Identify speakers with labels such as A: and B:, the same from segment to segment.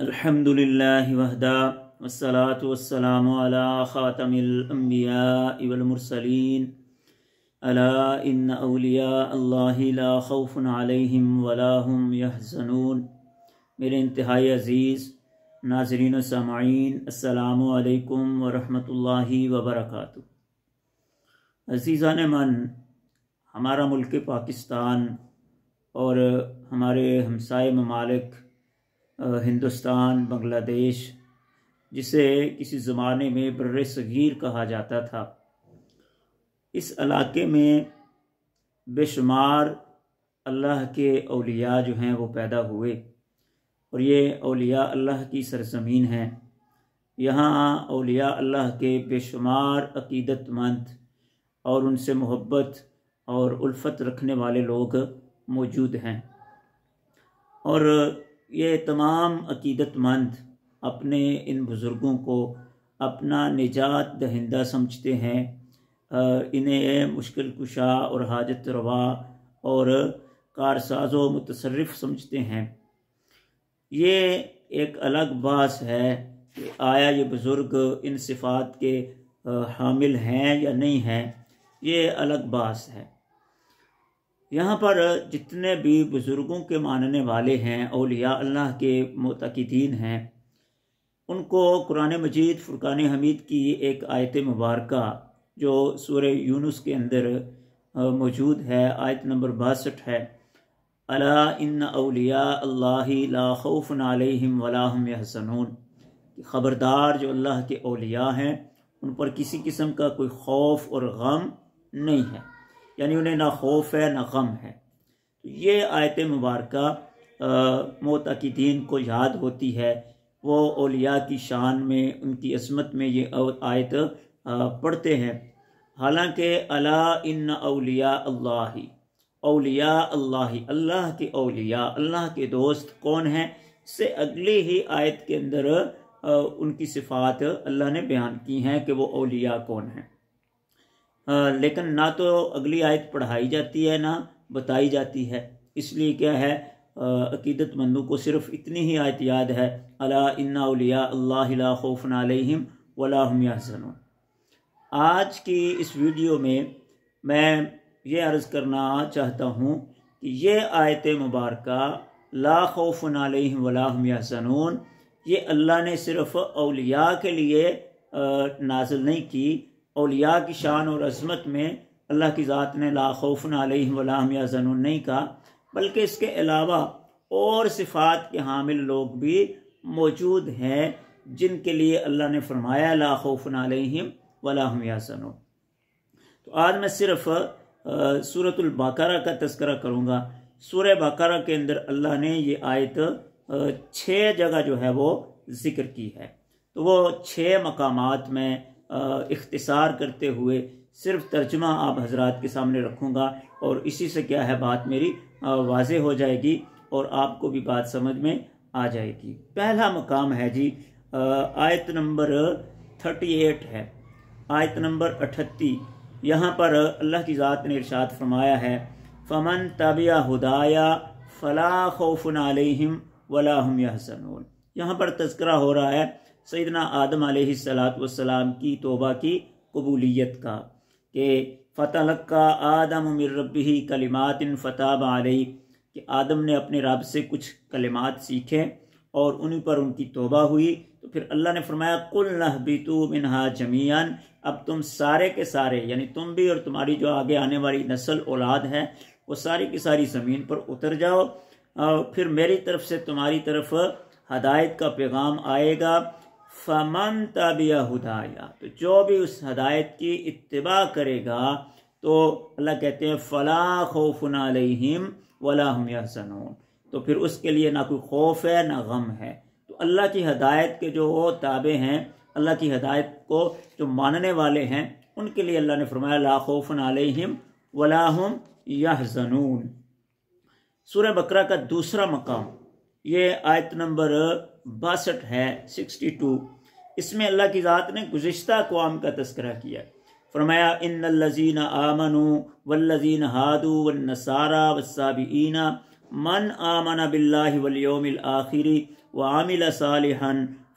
A: الحمدللہ وحدہ والصلاة والسلام علی خاتم الانبیاء والمرسلین الا ان اولیاء اللہ لا خوف علیہم ولا هم یحزنون۔ میرے انتہائی عزیز ناظرین و سامعین، السلام علیکم ورحمۃ اللہ وبرکاتہ۔ عزیزان من، ہمارا ملک پاکستان اور ہمارے ہمسائے ممالک ہندوستان، بنگلہ دیش، جسے کسی زمانے میں بر صغیر کہا جاتا تھا، اس علاقے میں بے شمار اللہ کے اولیاء جو ہیں وہ پیدا ہوئے، اور یہ اولیاء اللہ کی سرزمین ہے۔ یہاں اولیاء اللہ کے بے شمار عقیدت مند اور ان سے محبت اور الفت رکھنے والے لوگ موجود ہیں، اور یہ تمام عقیدت مند اپنے ان بزرگوں کو اپنا نجات دہندہ سمجھتے ہیں، انہیں مشکل کشا اور حاجت روا اور کارساز و متصرف سمجھتے ہیں۔ یہ ایک الگ بحث ہے کہ آیا یہ بزرگ ان صفات کے حامل ہیں یا نہیں ہیں، یہ الگ بحث ہے۔ یہاں پر جتنے بھی بزرگوں کے ماننے والے ہیں، اولیاء اللہ کے معتقدین ہیں، ان کو قرآن مجید فرقان حمید کی ایک آیت مبارکہ جو سورہ یونس کے اندر موجود ہے، آیت نمبر 62 ہے، الا ان اولیاء اللہ لا خوف علیہم ولا هم یحزنون، خبردار جو اللہ کے اولیاء ہیں ان پر کسی قسم کا کوئی خوف اور غم نہیں ہے، یعنی انہیں نہ خوف ہے نہ غم ہے۔ یہ آیت مبارکہ معتقدین کو یاد ہوتی ہے، وہ اولیاء کی شان میں، ان کی عظمت میں یہ آیت پڑھتے ہیں۔ حالانکہ الا ان اولیاء اللہ، اولیاء اللہ، اللہ کے اولیاء، اللہ کے دوست کون ہیں، سے اگلی ہی آیت کے اندر ان کی صفات اللہ نے بیان کی ہیں کہ وہ اولیاء کون ہیں، لیکن نہ تو اگلی آیت پڑھائی جاتی ہے نہ بتائی جاتی ہے۔ اس لیے کیا ہے، عقیدت مندوں کو صرف اتنی ہی آیت یاد ہے، الا ان اولیاء اللہ لا خوف علیہم ولا هم یحزنون۔ آج کی اس ویڈیو میں یہ عرض کرنا چاہتا ہوں کہ یہ آیت مبارکہ لا خوف علیہم ولا هم یحزنون، یہ اللہ نے صرف اولیاء کے لیے نازل نہیں کی۔ اولیاء کی شان اور عظمت میں اللہ کی ذات نے لا خوف علیہم ولا هم یحزنون نہیں کہا، بلکہ اس کے علاوہ اور صفات کے حامل لوگ بھی موجود ہیں جن کے لیے اللہ نے فرمایا لا خوف علیہم ولا هم یحزنون۔ تو آج میں صرف سورۃ البقرہ کا تذکرہ کروں گا۔ سورہ بقرہ کے اندر اللہ نے یہ آیت 6 جگہ جو ہے وہ ذکر کی ہے، تو وہ 6 مقامات میں اختصار کرتے ہوئے صرف ترجمہ آپ حضرات کے سامنے رکھوں گا، اور اسی سے کیا ہے بات میری واضح ہو جائے گی اور آپ کو بھی بات سمجھ میں آ جائے گی۔ پہلا مقام ہے جی آیت نمبر 38 ہے، آیت نمبر 38۔ یہاں پر اللہ کی ذات نے ارشاد فرمایا ہے، فمن تبع ہدایا فلا خوف علیہم ولا هم یحزنون۔ یہاں پر تذکرہ ہو رہا ہے سیدنا آدم علیہ السلام کی توبہ کی قبولیت کا، کہ فتلقى آدم من ربہ کلمات فتاب علیہ، کہ آدم نے اپنے رب سے کچھ کلمات سیکھے اور انہی پر ان کی توبہ ہوئی۔ تو پھر اللہ نے فرمایا قُلْنَا اهْبِطُوا مِنْهَا جَمِيعًا، اب تم سارے کے سارے، یعنی تم بھی اور تمہاری جو آگے آنے والی نسل اولاد ہے، وہ ساری کی ساری زمین پر اتر جاؤ، پھر میری طرف سے تمہاری طرف ہدایت کا پیغام آئے گا۔ فَمَن تَبِعَ ہُدَایَ، تو جو بھی اس ہدایت کی اتباع کرے گا، تو اللہ کہتے ہیں فَلَا خَوْفٌ عَلَيْهِمْ وَلَا هُمْ يَحْزَنُونَ، تو پھر اس کے لیے نہ کوئی خوف ہے نہ غم ہے۔ تو اللہ کی ہدایت کے جو تابع ہیں، اللہ کی ہدایت کو جو ماننے والے ہیں، ان کے لیے اللہ نے فرمایا لا خوف علیہم ولا هم یحزنون۔ سورہ بقرہ کا دوسرا مقام یہ آیت نمبر 62 ہے، 62۔ اس میں اللہ کی ذات نے گزشتہ اقوام کا تذکرہ کیا، فرمایا ان الذین آمنوا والذین ہادوا والنصارى والسابئین من آمن باللہ والیوم الآخر وعمل صالحا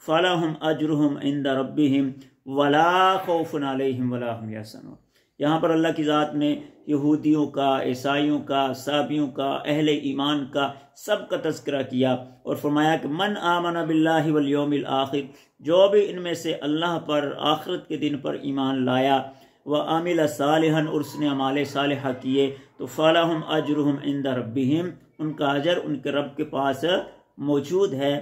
A: فلہم اجرہم عند ربہم ولا خوف علیہم ولا ہم یحزنون۔ یہاں پر اللہ کی ذات نے یہودیوں کا، عیسائیوں کا، صابیوں کا، اہل ایمان کا، سب کا تذکرہ کیا اور فرمایا کہ من آمن باللہ والیوم الآخر، جو بھی ان میں سے اللہ پر، آخرت کے دن پر ایمان لایا، وعمل صالحا، اور اس نے اعمال صالحہ کیے، تو فلہم اجرہم عند ربہم، ان کا اجر ان کے رب کے پاس موجود ہے،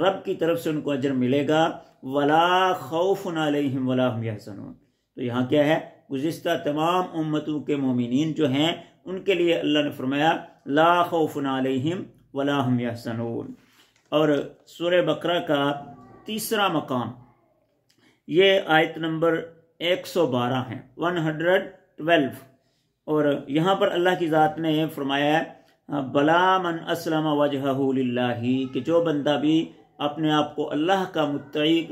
A: رب کی طرف سے ان کو اجر ملے گا، ولا خوف علیہم ولا ہم یحزنون۔ تو یہاں کیا ہے؟ گزشتہ تمام امتوں کے مومنین جو ہیں ان کے لیے اللہ نے فرمایا لا خوف علیہم ولا ہم یحزنون۔ اور سورہ بقرہ کا تیسرا مقام یہ آیت نمبر 112 ہے، 112، اور یہاں پر اللہ کی ذات نے فرمایا ہے بلا من اسلم وجہہ للہ، کہ جو بندہ بھی اپنے آپ کو اللہ کا متقی،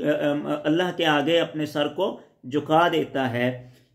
A: اللہ کے آگے اپنے سر کو جھکا دیتا ہے،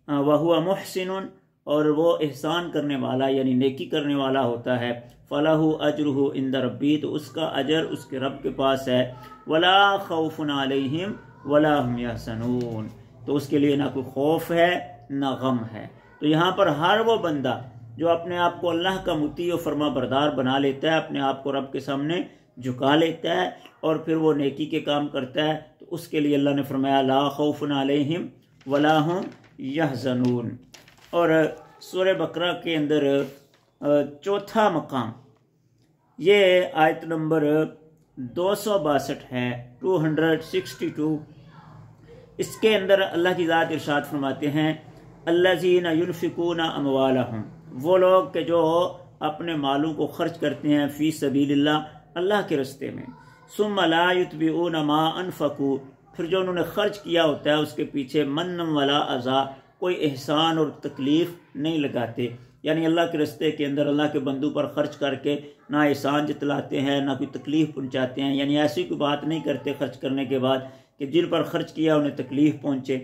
A: وَهُوَ مُحْسِنٌ، اور وہ احسان کرنے والا یعنی نیکی کرنے والا ہوتا ہے، فَلَهُ أَجْرُهُ عِنْدَ رَبِّهِ، تو اس کا اجر اس کے رب کے پاس ہے، وَلَا خَوْفٌ عَلَيْهِمْ وَلَا هُمْ يَحْزَنُونَ، تو اس کے لیے نہ کوئی خوف ہے نہ غم ہے۔ تو یہاں پر ہر وہ بندہ جو اپنے آپ کو اللہ کا مطیع و فرما بردار بنا لیتا ہے، اپنے آپ کو رب کے سامنے جھکا لیتا ہے اور پھر وہ نیکی کے کام کرتا ہے، تو اس کے لیے اللہ نے فرمایا لا خوف علیہم ولا ہم یحزنون۔ اور سورہ بقرہ کے اندر چوتھا مقام یہ آیت نمبر 262 ہے، 262۔ اس کے اندر اللہ کی ذات ارشاد فرماتے ہیں الذین ینفقون اموالہم، وہ لوگ کہ جو اپنے مالوں کو خرچ کرتے ہیں فی سبیل اللہ کے راستے میں، ثم لا یتبعون ما انفقوا، پھر جو انہوں نے خرچ کیا ہوتا ہے اس کے پیچھے من ولا اذى، کوئی احسان اور تکلیف نہیں لگاتے، یعنی اللہ کے راستے کے اندر اللہ کے بندوں پر خرچ کر کے نہ احسان جتلاتے ہیں نہ کوئی تکلیف پہنچاتے ہیں، یعنی ایسی کوئی بات نہیں کرتے خرچ کرنے کے بعد کہ جن پر خرچ کیا انہیں تکلیف پہنچے،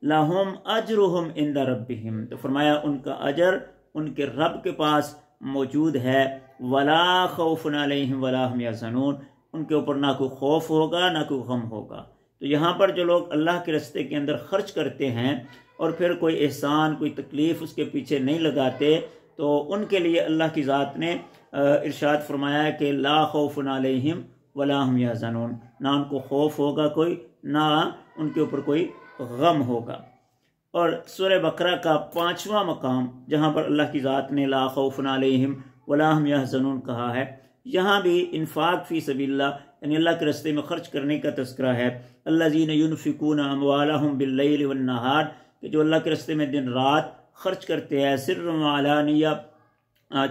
A: لہم اجرہم عند ربہم، تو فرمایا ان کا اجر ان کے رب کے پاس موجود ہے، ولا خوف علیہم ولا ہم یحزنون، ان کے اوپر نہ کوئی خوف ہوگا نہ کوئی غم ہوگا۔ تو یہاں پر جو لوگ اللہ کے راستے کے اندر خرچ کرتے ہیں اور پھر کوئی احسان کوئی تکلیف اس کے پیچھے نہیں لگاتے، تو ان کے لیے اللہ کی ذات نے ارشاد فرمایا ہے کہ لا خوف علیہم ولا ہم یحزنون، نہ ان کو خوف ہوگا کوئی، نہ ان کے اوپر کوئی غم ہوگا۔ اور سورہ بقرہ کا 5واں مقام جہاں پر اللہ کی ذات نے لا خوف علیہم ولا ہم یحزنون کہا ہے، یہاں بھی انفاق فی سبیل اللہ یعنی اللہ کے راستے میں خرچ کرنے کا تذکرہ ہے، الذین ینفقون اموالہم باللیل والنہار، کہ جو اللہ کے راستے میں دن رات خرچ کرتے ہیں، سر و علانیہ،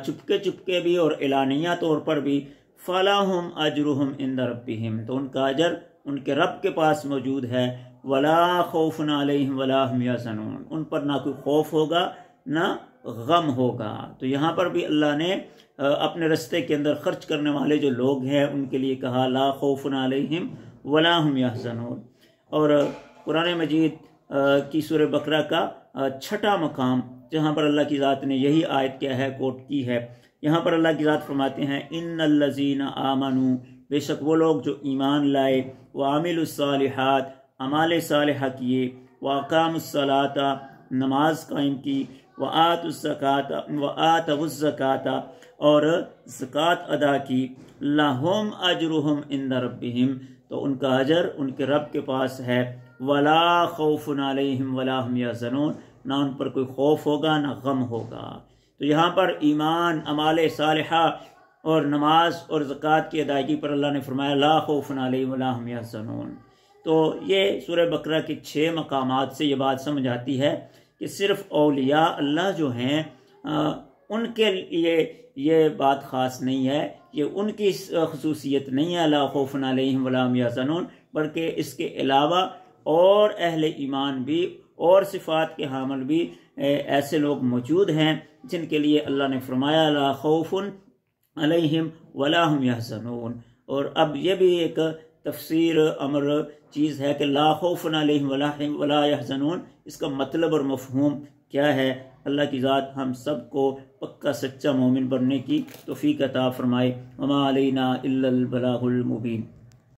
A: چپکے چپکے بھی اور اعلانیہ طور پر بھی، فلہم اجرہم عند ربہم، تو ان کا اجر ان کے رب کے پاس موجود ہے، ولا خوف علیہم ولا ہم یحزنون، ان پر نہ کوئی خوف ہوگا نہ غم ہوگا۔ تو یہاں پر بھی اللہ نے اپنے راستے کے اندر خرچ کرنے والے جو لوگ ہیں ان کے لیے کہا لا خوف علیہم ولا ہم یحزنون۔ اور قرآن مجید کی سورہ بقرہ کا 6واں مقام جہاں پر اللہ کی ذات نے یہی آیت کیا ہے کوٹ کی ہے، یہاں پر اللہ کی ذات فرماتے ہیں ان الذین آمنوا، بے شک وہ لوگ جو ایمان لائے، وعملوا الصالحات، اعمال صالحہ کیے، واقاموا الصلاۃ، نماز قائم کی، وآتوا الزکاۃ، اور زکوٰۃ ادا کی، لہم اجرہم عند ربہم، تو ان کا اجر ان کے رب کے پاس ہے، ولا خوف علیہم ولا ہم یحزنون، نہ ان پر کوئی خوف ہوگا نہ غم ہوگا۔ تو یہاں پر ایمان، اعمال صالحہ اور نماز اور زکوٰۃ کی ادائیگی پر اللہ نے فرمایا لا خوف علیہم ولا ہم یحزنون۔ تو یہ سورہ بقرہ کے 6 مقامات سے یہ بات سمجھ آتی ہے کہ صرف اولیاء اللہ جو ہیں ان کے لیے یہ بات خاص نہیں ہے، یہ ان کی خصوصیت نہیں ہے لا خوف علیہم ولا ہم یحزنون، بلکہ اس کے علاوہ اور اہل ایمان بھی اور صفات کے حامل بھی ایسے لوگ موجود ہیں جن کے لیے اللہ نے فرمایا لا خوف علیہم ولا ہم یحزنون۔ اور اب یہ بھی ایک تفسیر امر چیز ہے کہ لا خوف علیہم ولا یحزنون، اس کا مطلب اور مفہوم کیا ہے؟ اللہ کی ذات ہم سب کو پکا سچا مومن بننے کی توفیق عطا فرمائے۔ وما علینا الا البلاغ المبین۔